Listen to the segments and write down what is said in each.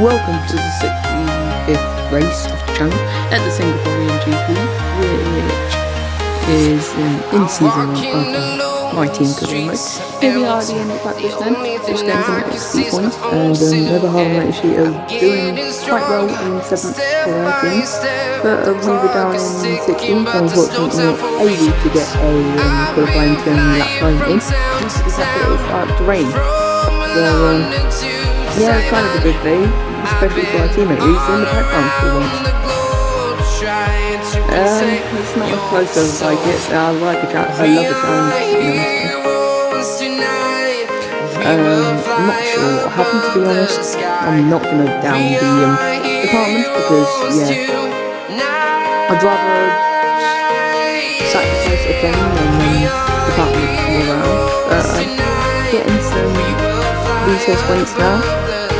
welcome to the 65th race of the channel at the Singaporean GP, which is in season 1 of my team career mode. Here we are at the end of practice then, just getting some XP points, and over half of Matushita doing quite well in 7th for our team, but we were down in 16th, so unfortunately not able to get a qualifying turn lap time in, just because it started to rain. So yeah, it's kind of a good day, especially for our teammate who's in the background for once. It's not as close as I like it. I like a challenge. I love a challenge. I'm not sure what happened, to be honest. I'm not going to down the department because, yeah, I'd rather sacrifice a game than department around. Getting some resource points now.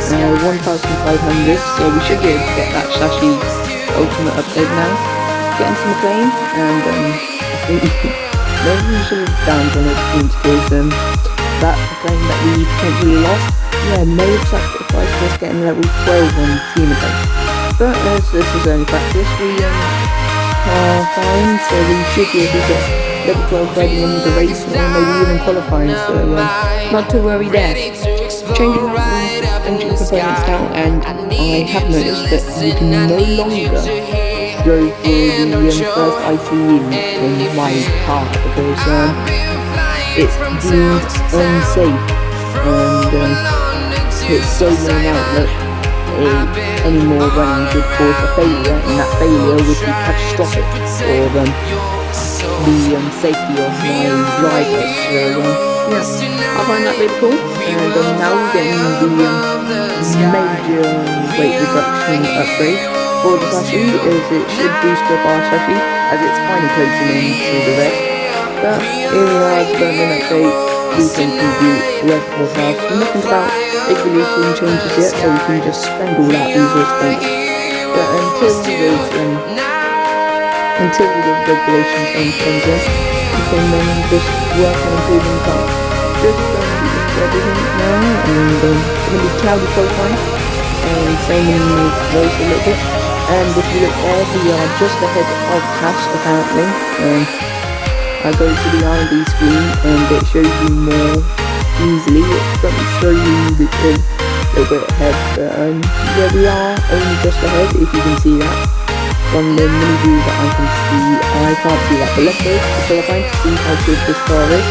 1,500, so we should be able to get that Shashi ultimate update now. Getting some acclaim, and I think maybe we should have downed on it because that acclaim that we potentially lost, may have sacrificed us getting level 12 on team acclaim. But as this is only practice, we are fine, so we should be able to get level 12 by the end of the race, or maybe even qualifying, so not to worry there. Changing engine components now, and I have noticed that you can no longer go for the first ICE in my car because it's deemed unsafe, and it's so worn out that any more running would cause a failure, and that failure would be catastrophic for the safety of my drivers. So I find that really cool, and now we're getting the major weight reduction upgrade for the Shashi, as it should boost up our Shashi as it's finally closing into the rest. But here we are, the update, we can do reservoir tasks. Nothing about evolution changes yet, so we can just spend all that resource points. But until the regulation change comes in, we can just work on improving the car. Just everything now, and it's going to be cloudy qualifying, and same in the race a little bit. And if you look there, we are just ahead of Cash apparently. I go to the R&D screen and it shows you more easily. It doesn't show you a little bit ahead, but yeah, we are only just ahead, if you can see that. From the mini view that I can see, I can't see that, but let's go to qualifying to see how good this car is.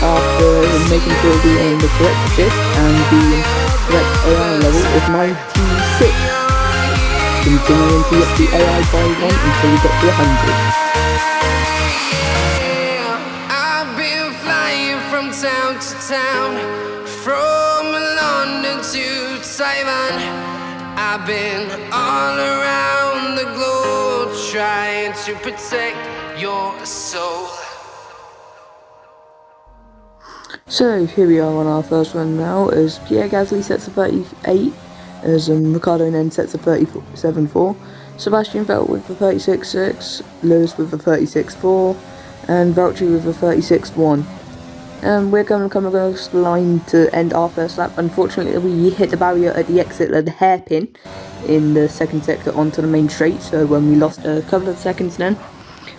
After making sure we are in the correct shift and the correct AI level of 96. Continuing to up the AI by 1 until we get to 100. I've been flying from town to town, from London to Taiwan. I've been all around the globe trying to protect your soul. So here we are on our first run now, as Pierre Gasly sets a 38, as Ricardo then sets a 37.4, Sebastian Vettel with a 36.6, Lewis with a 36.4, and Valtteri with a 36.1. We're going to come across the line to end our first lap. Unfortunately, we hit the barrier at the exit at the hairpin in the second sector onto the main straight, so when we lost a couple of seconds then.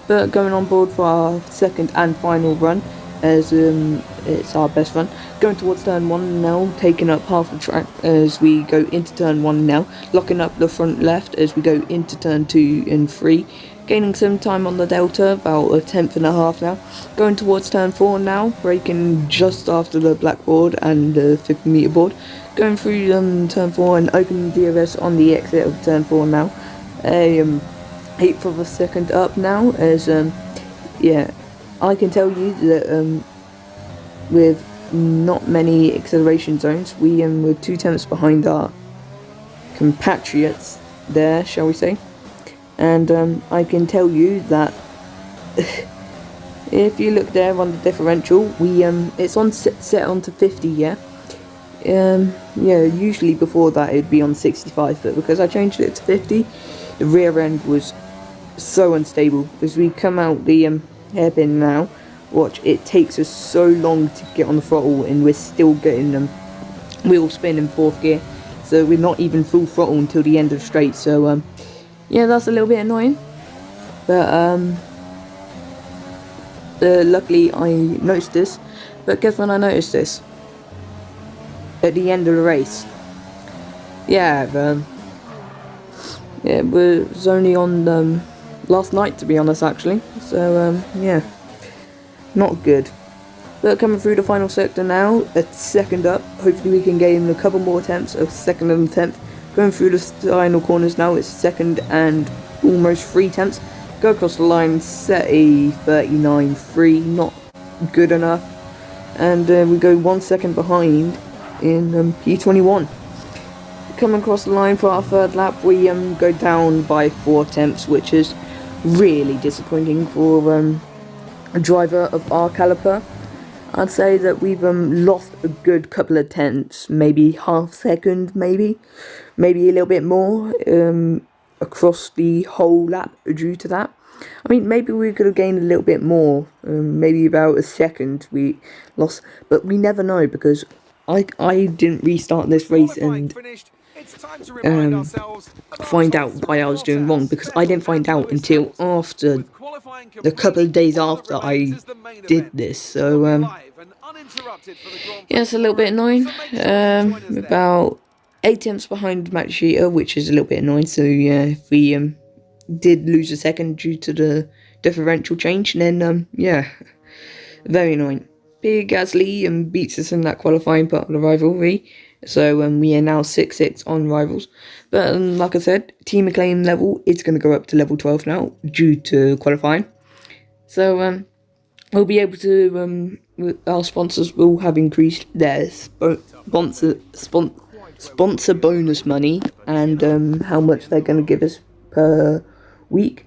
But going on board for our second and final run, as it's our best run, going towards turn 1 now, taking up half the track as we go into turn 1 now, locking up the front left as we go into turn 2 and 3, gaining some time on the delta, about a 10th and a half now, going towards turn 4 now, braking just after the black board and the 50 meter board, going through turn 4 and opening DRS on the exit of turn 4 now, a 1/8 of a second up now, as I can tell you that with not many acceleration zones, we were 2 tenths behind our compatriots there, shall we say. And I can tell you that if you look there on the differential, we it's on set onto 50, usually before that it'd be on 65, but because I changed it to 50, the rear end was so unstable. As we come out the hairpin now, watch, it takes us so long to get on the throttle, and we're still getting them wheel spin in 4th gear. so we're not even full throttle until the end of the straight. So yeah, that's a little bit annoying, but luckily I noticed this. But guess when I noticed this? At the end of the race. Yeah, it was only on last night, to be honest, actually. So yeah, not good. But coming through the final sector now, a second up. Hopefully we can gain a couple more attempts, a second and a 10th. Going through the final corners now, it's second and almost 3 tenths. Go across the line, set a 39.3, not good enough. And we go 1 second behind in P21. Coming across the line for our third lap, we go down by 4 tenths, which is really disappointing for a driver of our caliber. I'd say that we've lost a good couple of tenths, maybe half second, maybe a little bit more across the whole lap due to that. I mean, maybe we could have gained a little bit more, maybe about a second we lost, but we never know, because I didn't restart this race and find out why I was doing wrong, because I didn't find out until after the couple of days after I did this. So yeah, it's a little bit annoying. About 8 tenths behind Matushita, which is a little bit annoying. So yeah, if we did lose a second due to the differential change, then yeah, very annoying. Big Gasly beats us in that qualifying part of the rivalry. So we are now 6-6 on rivals. But like I said, Team Acclaim level is going to go up to level 12 now due to qualifying. So we'll be able to, our sponsors will have increased their sponsor bonus money and how much they're going to give us per week.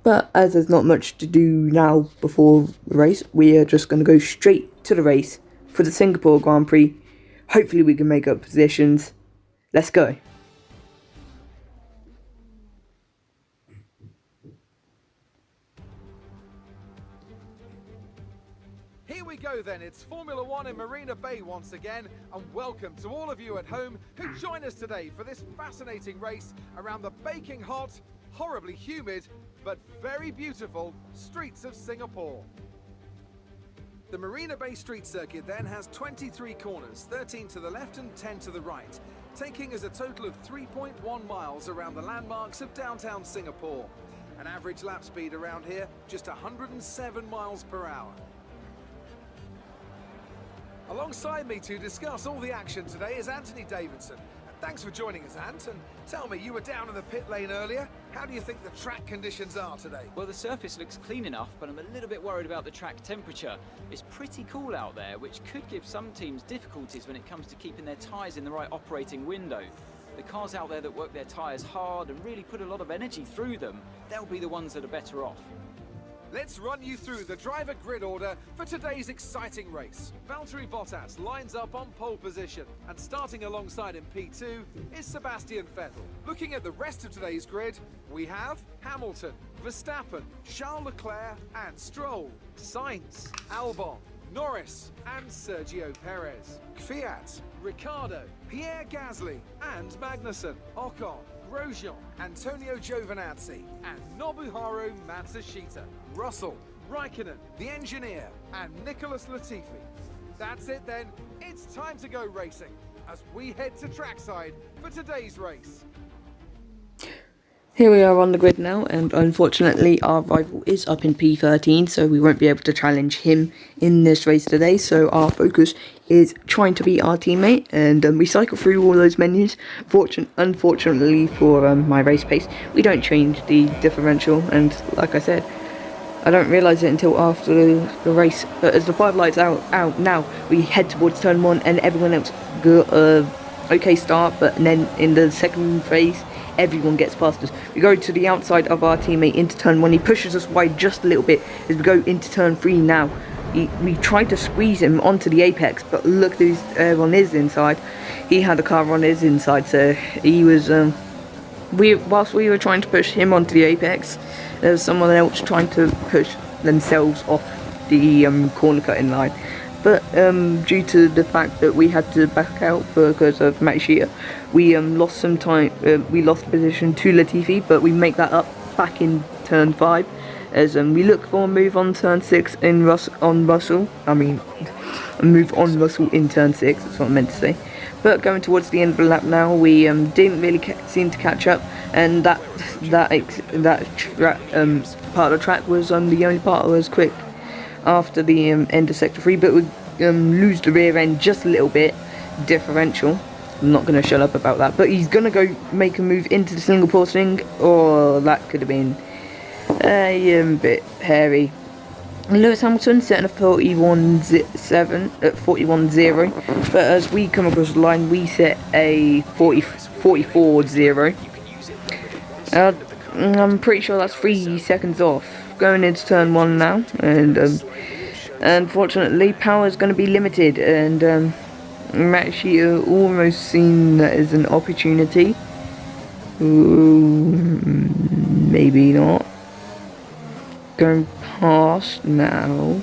But as there's not much to do now before the race, we are just going to go straight to the race for the Singapore Grand Prix. Hopefully we can make up positions. Let's go. Here we go then, it's Formula One in Marina Bay once again, and welcome to all of you at home who join us today for this fascinating race around the baking hot, horribly humid, but very beautiful streets of Singapore. The Marina Bay Street Circuit then has 23 corners, 13 to the left and 10 to the right, taking us a total of 3.1 miles around the landmarks of downtown Singapore. An average lap speed around here, just 107 miles per hour. Alongside me to discuss all the action today is Anthony Davidson. Thanks for joining us, Ant, and tell me, you were down in the pit lane earlier. How do you think the track conditions are today? Well, the surface looks clean enough, but I'm a little bit worried about the track temperature. It's pretty cool out there, which could give some teams difficulties when it comes to keeping their tyres in the right operating window. The cars out there that work their tyres hard and really put a lot of energy through them, they'll be the ones that are better off. Let's run you through the driver grid order for today's exciting race. Valtteri Bottas lines up on pole position, and starting alongside in P2 is Sebastian Vettel. Looking at the rest of today's grid, we have Hamilton, Verstappen, Charles Leclerc and Stroll, Sainz, Albon, Norris and Sergio Perez, Kvyat, Ricciardo, Pierre Gasly and Magnussen, Ocon, Grosjean, Antonio Giovinazzi and Nobuharu Matsushita, Russell, Raikkonen, the engineer and Nicholas Latifi. That's it then, it's time to go racing as we head to trackside for today's race. Here we are on the grid now, and unfortunately our rival is up in P13, so we won't be able to challenge him in this race today. So our focus is trying to beat our teammate, and we cycle through all those menus. Unfortunately for my race pace, we don't change the differential, and like I said, I don't realise it until after the race. But as the 5 lights out now, we head towards turn 1, and everyone else got okay start, but then in the second phase, everyone gets past us. We go to the outside of our teammate into turn 1. He pushes us wide just a little bit as we go into turn 3 now. We tried to squeeze him onto the apex, but look who's on his inside. He had a car on his inside, so he was whilst we were trying to push him onto the apex, there was someone else trying to push themselves off the corner cutting line. but due to the fact that we had to back out because of Matushita, we lost some time. We lost position to Latifi, but we make that up back in turn 5, as we look for a move on turn 6 in Russell. I mean, a move on Russell in turn 6. That's what I meant to say. But going towards the end of the lap now, we didn't really seem to catch up, and that part of the track was the only part that was quick after the end of sector 3. But we lose the rear end just a little bit, differential. I'm not going to shut up about that, but he's going to go make a move into the single porting, or that could have been a bit hairy. Lewis Hamilton setting a 41-0, but as we come across the line, we set a 44-0. I'm pretty sure that's 3 seconds off. Going into turn 1 now, and unfortunately, power is going to be limited, and Matushita almost seen that as an opportunity. Ooh, maybe not. Going past now.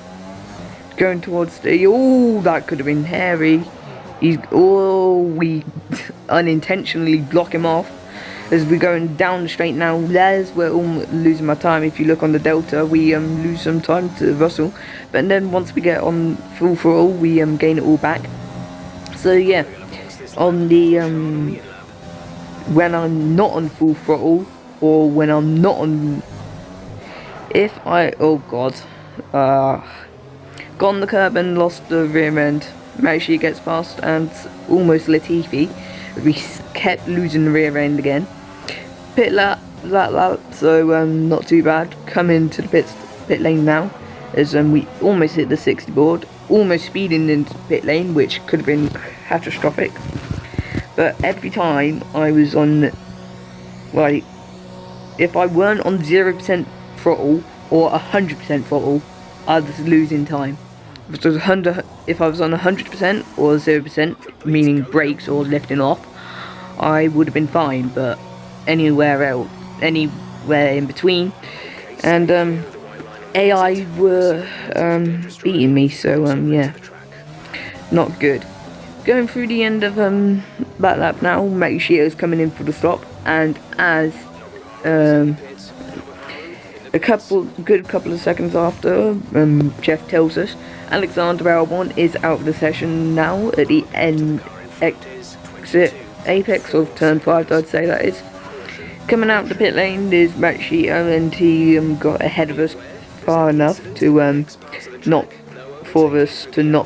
Going towards the... Oh, that could have been hairy. We unintentionally block him off. As we're going down the straight now, we're almost losing my time. If you look on the delta, we lose some time to Russell. But then once we get on full throttle, we gain it all back. So yeah, on the when I'm not on full throttle, or when I'm not on, oh god, got on the curb and lost the rear end. Matushita gets past and almost Latifi. We kept losing the rear end again. Pit lap, so not too bad. Come into the pit lane now, as we almost hit the 60 board, almost speeding into the pit lane, which could have been catastrophic. But every time I was on, like, if I weren't on 0% throttle or 100% throttle, I was losing time. If I was on 100% or 0%, meaning brakes or lifting off, I would have been fine. But anywhere else, anywhere in between, and AI were beating me, so yeah, not good. Going through the end of that lap now, Matushita is coming in for the stop, and as a good couple of seconds after, Jeff tells us Alexander Albon is out of the session now at the apex of turn 5, I'd say that is. Coming out the pit lane is Matushita, and he got ahead of us far enough to not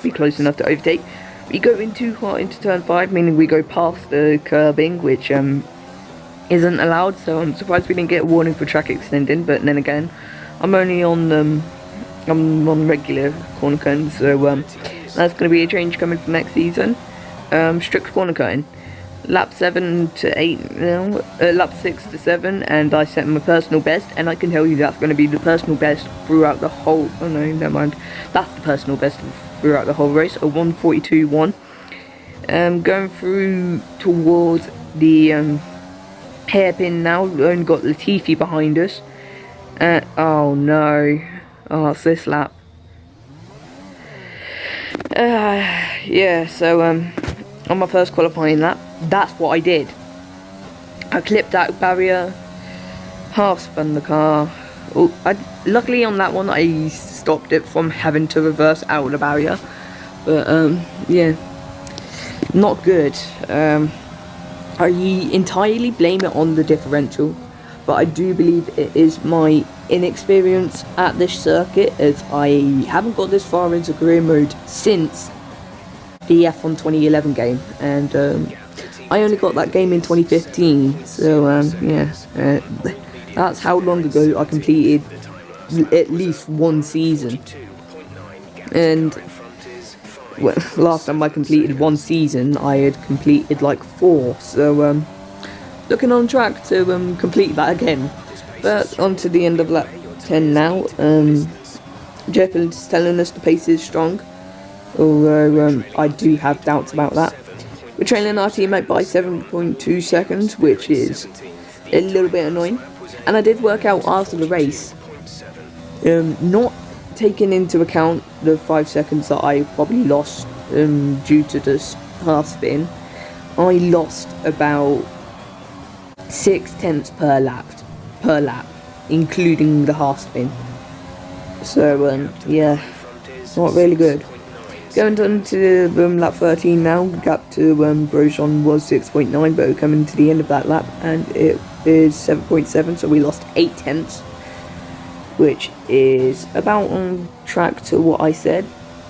be close enough to overtake. We go in too far into turn 5, meaning we go past the curbing, which isn't allowed, so I'm surprised we didn't get a warning for track extending. But then again, I'm only on I'm on regular corner cutting, so that's going to be a change coming for next season. Strict corner cutting, lap 7 to 8 now, lap 6 to 7, and I set my personal best, and I can tell you that's going to be the personal best throughout the whole. Oh no, never mind. That's the personal best throughout the whole race, a 1:42.1. Going through towards the hairpin now. We only got Latifi behind us. Oh no. Oh, it's this lap. Yeah, so on my first qualifying lap, that's what I did. I clipped that barrier, half spun the car. Oh, luckily on that one I stopped it from having to reverse out of the barrier. But yeah, not good. I entirely blame it on the differential, but I do believe it is my inexperience at this circuit, as I haven't got this far into career mode since the F1 2011 game, and I only got that game in 2015, so yeah, that's how long ago I completed at least one season. And well, last time I completed one season, I had completed like 4, so looking on track to complete that again. But on to the end of lap 10 now. Jeff is telling us the pace is strong, although I do have doubts about that. We're trailing our teammate by 7.2 seconds, which is a little bit annoying. And I did work out after the race, not taking into account the 5 seconds that I probably lost due to this half spin, I lost about 0.6 per lap, including the half spin. So yeah, not really good. Going on to lap 13 now. Gap to Grosjean was 6.9, but we're coming to the end of that lap and it is 7.7, so we lost 0.8, which is about on track to what I said,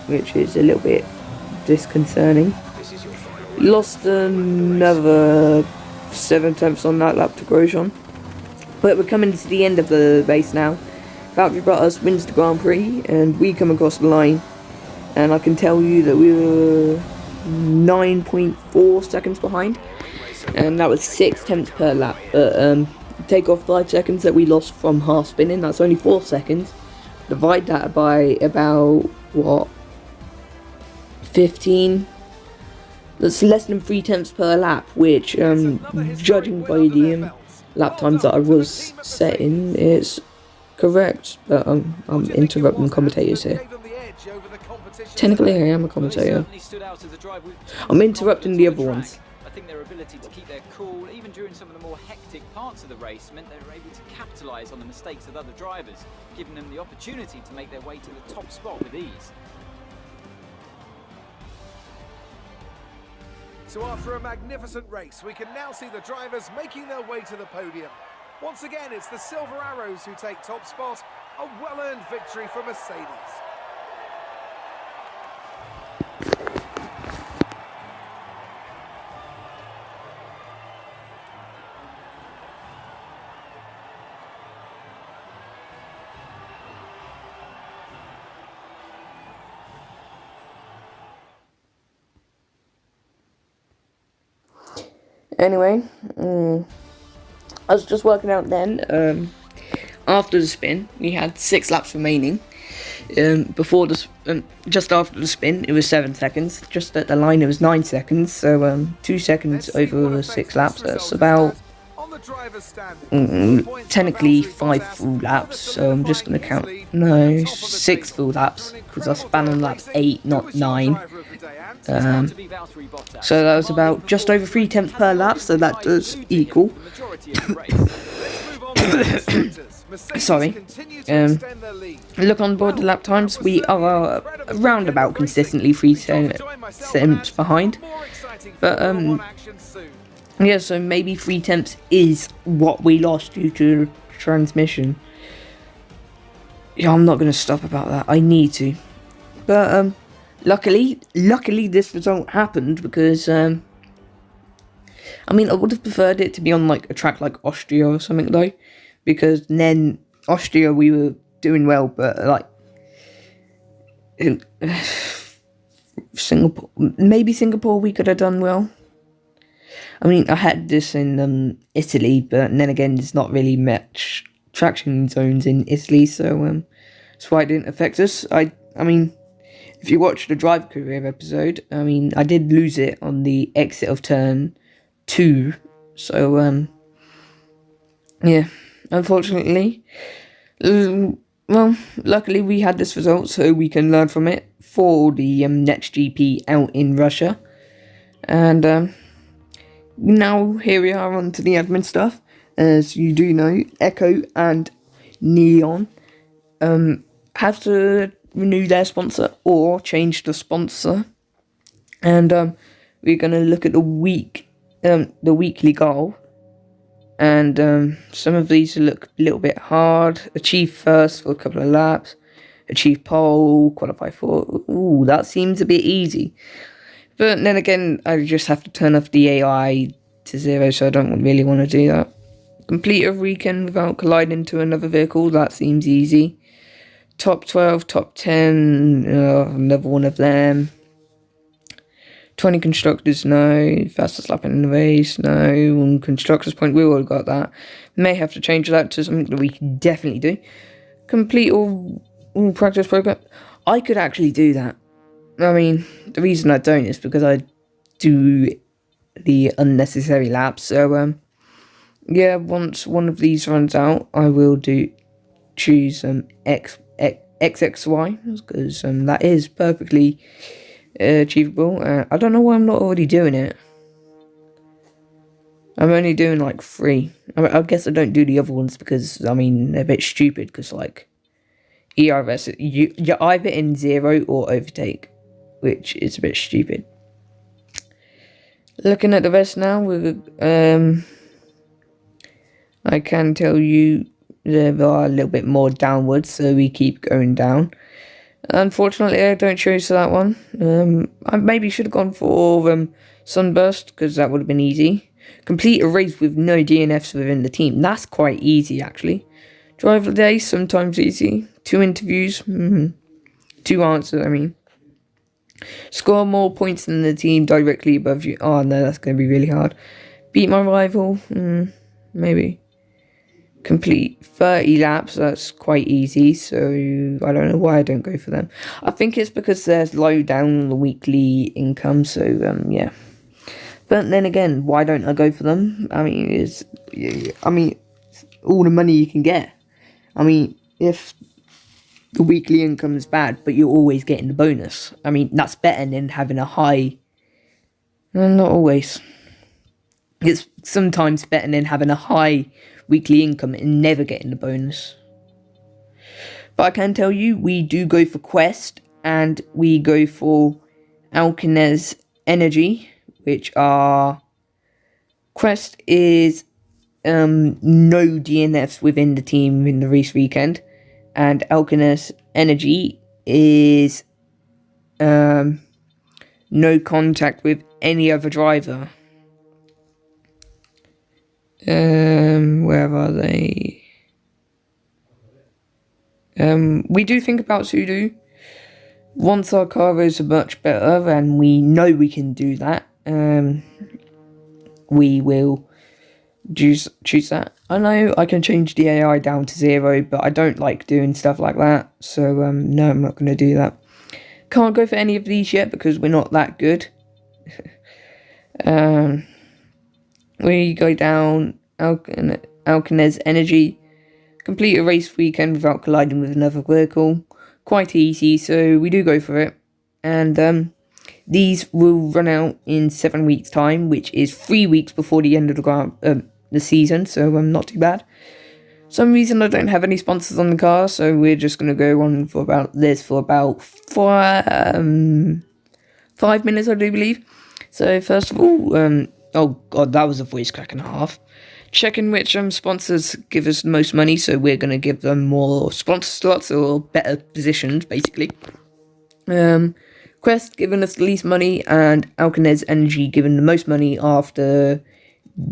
which is a little bit disconcerting. Lost another 0.7 on that lap to Grosjean, but we're coming to the end of the race now. Valtteri Bottas wins the Grand Prix and we come across the line, and I can tell you that we were 9.4 seconds behind, and that was 0.6 per lap. But take off 5 seconds that we lost from half spinning, that's only 4 seconds. Divide that by about, what, 15? That's less than 0.3 per lap, which, judging by the lap times that I was setting, is correct. But I'm interrupting commentators here. Technically, I am a commentator. I'm interrupting the other ones. I think their ability to keep their cool, even during some of the more hectic parts of the race, meant they were able to capitalise on the mistakes of other drivers, giving them the opportunity to make their way to the top spot with ease. So after a magnificent race, we can now see the drivers making their way to the podium. Once again, it's the Silver Arrows who take top spot, a well-earned victory for Mercedes. Anyway, I was just working out then, after the spin, we had 6 laps remaining. Before the just after the spin, it was 7 seconds. Just at the line, it was 9 seconds. So 2 seconds over 6 laps. That's about technically 5 full laps. So I'm just gonna count. No, 6 full laps because I span on lap 8, not 9. So that was about just over 0.3 per lap. So that does equal. Sorry. Look on board the lap times. We are around about consistently 0.3 behind. But yeah, so maybe 0.3 is what we lost due to transmission. Yeah, I'm not gonna stop about that. I need to. But luckily this result happened because I mean, I would have preferred it to be on like a track like Austria or something though. Because then Austria we were doing well, but like Singapore we could have done well. I mean, I had this in Italy, but then again, there's not really much traction zones in Italy, so that's why it didn't affect us. I mean, if you watch the Drive Career episode, I mean, I did lose it on the exit of turn 2, so yeah. Unfortunately, well, luckily we had this result so we can learn from it for the next GP out in Russia. And now here we are on to the admin stuff. As you do know, Echo and Neon have to renew their sponsor or change the sponsor. And we're going to look at the weekly goal. And some of these look a little bit hard. Achieve first for a couple of laps. Achieve pole. Qualify for. Ooh, that seems a bit easy. But then again, I just have to turn off the AI to 0, so I don't really want to do that. Complete a weekend without colliding into another vehicle. That seems easy. Top 12, top 10. Another one of them. 20 constructors, no. Fastest lap in the race, no. 1 constructors point, we all got that. May have to change that to something that we can definitely do. Complete all practice program. I could actually do that. I mean, the reason I don't is because I do the unnecessary laps. So, yeah, once one of these runs out, I will choose XXY, because that is perfectly achievable. I don't know why I'm not already doing it. I'm only doing like 3. I guess I don't do the other ones because, I mean, they're a bit stupid, because like ERS, you're either in 0 or overtake, which is a bit stupid. Looking at the rest now, I can tell you they are a little bit more downwards, so we keep going down. Unfortunately, I don't choose that one. I maybe should have gone for Sunburst, because that would have been easy. Complete a race with no DNFs within the team. That's quite easy, actually. Drive of the day, sometimes easy. 2 interviews, 2 answers, I mean. Score more points than the team directly above you. Oh no, that's going to be really hard. Beat my rival, maybe. Complete 30 laps, that's quite easy, so I don't know why I don't go for them. I think it's because there's low down on the weekly income, so yeah. But then again, why don't I go for them? I mean, all the money you can get. I mean, if the weekly income is bad, but you're always getting the bonus, I mean, that's better than having a high. Not always. It's sometimes better than having a high weekly income and never getting the bonus. But I can tell you, we do go for Quest, and we go for Alkinez Energy, which are... Quest is no DNFs within the team in the race weekend, and Alkinez Energy is no contact with any other driver. Where are they? We do think about Sudo. Once our car is much better, and we know we can do that, we will choose that. I know I can change the AI down to 0, but I don't like doing stuff like that, so no, I'm not going to do that. Can't go for any of these yet because we're not that good. We go down Alkinez Energy. Complete a race weekend without colliding with another vehicle. Quite easy, so we do go for it. And these will run out in 7 weeks' time, which is 3 weeks before the end of the season, so not too bad. Some reason I don't have any sponsors on the car, so we're just going to go on for about 5 minutes, I do believe. So first of all, oh god, that was a voice crack and a half. Checking which sponsors give us the most money, so we're going to give them more sponsor slots or better positions, basically. Quest giving us the least money, and Alkinez Energy giving the most money after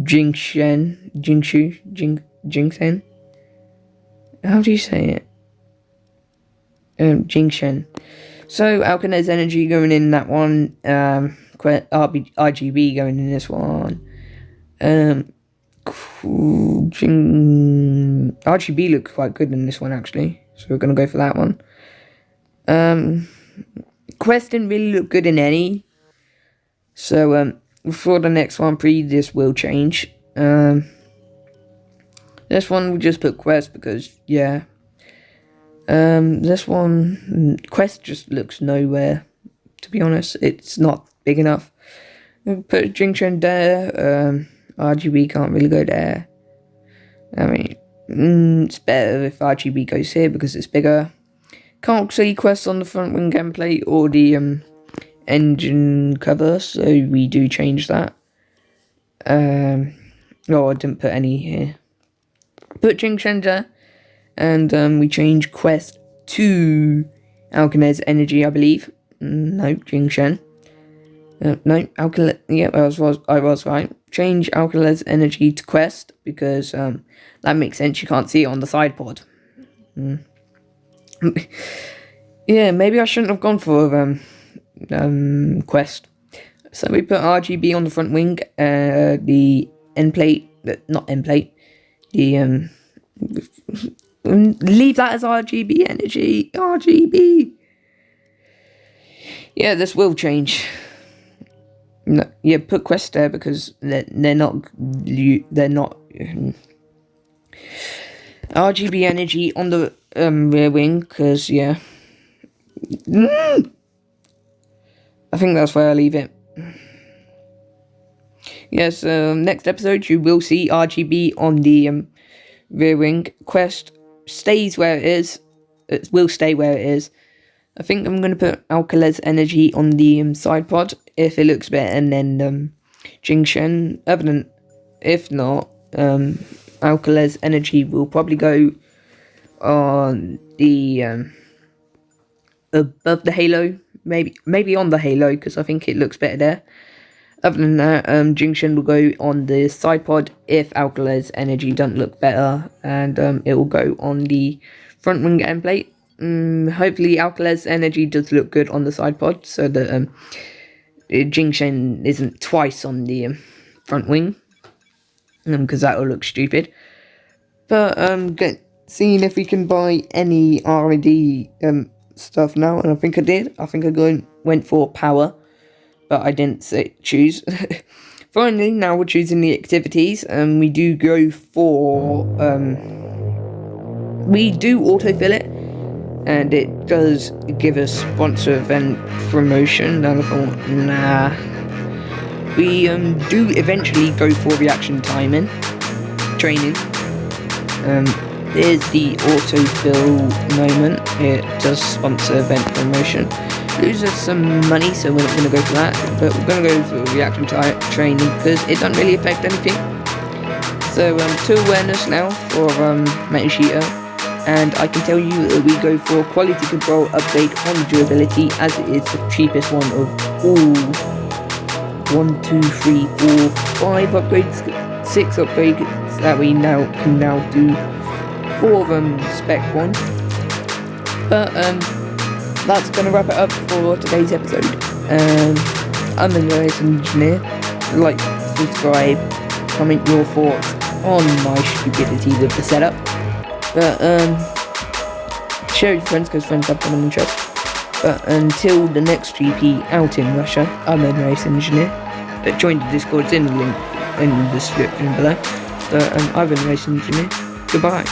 Jingshen. How do you say it? Jingshen. So Alkinez Energy going in that one. RGB going in this one. RGB looks quite good in this one, actually, so we're gonna go for that one. Quest didn't really look good in any, so for the next one, this will change. This one we just put Quest because yeah. This one Quest just looks nowhere, to be honest. It's not big enough. We'll put Jingshen there. RGB can't really go there. I mean, it's better if RGB goes here because it's bigger. Can't see Quest on the front wing end plate or the engine cover, so we do change that. Oh, I didn't put any here. Put Jingshen there, and we change Quest to Alkinez Energy, I believe. No, Jingshen. No, Alkinez. Yeah, I was right. Change Alkinez Energy to Quest because that makes sense. You can't see it on the side pod. Yeah, maybe I shouldn't have gone for Quest. So we put RGB on the front wing. The end plate, not end plate. The leave that as RGB Energy. RGB. Yeah, this will change. No, yeah, put Quest there because they're not. RGB energy on the rear wing, because, yeah. I think that's where I'll leave it. Yes, next episode you will see RGB on the rear wing. Quest stays where it is. It will stay where it is. I think I'm going to put Alcala's energy on the side pod if it looks better, and then Jingshen. If not, Alcala's energy will probably go on the above the halo, maybe on the halo, because I think it looks better there. Other than that, Jingshen will go on the side pod if Alcala's energy doesn't look better, and it will go on the front wing end plate. Hopefully Alcala's energy does look good on the side pod, so that Jingshen isn't twice on the front wing, because that will look stupid. But seeing if we can buy any R&D stuff now, and I think I did. I think I went for power, but I didn't choose. Finally, now we're choosing the activities, and we do go for we do autofill it, and it does give us sponsor event promotion. And I thought, nah. We do eventually go for reaction timing training. There's the autofill moment. It does sponsor event promotion. Loses some money, so we're not going to go for that. But we're going to go for reaction training because it doesn't really affect anything. So 2 awareness now for Matushita. And I can tell you that we go for quality control update on durability, as it is the cheapest one of all. 1, 2, 3, 4, 5 upgrades, 6 upgrades that we can now do for spec 1. But that's gonna wrap it up for today's episode. I'm the Racengineer. Like, subscribe, comment your thoughts on my stupidity with the setup. But share with your friends, because friends have common interest. But until the next GP out in Russia, I'm the Racengineer. But join the Discord's in the link in the description below. But I've been Racengineer. Goodbye.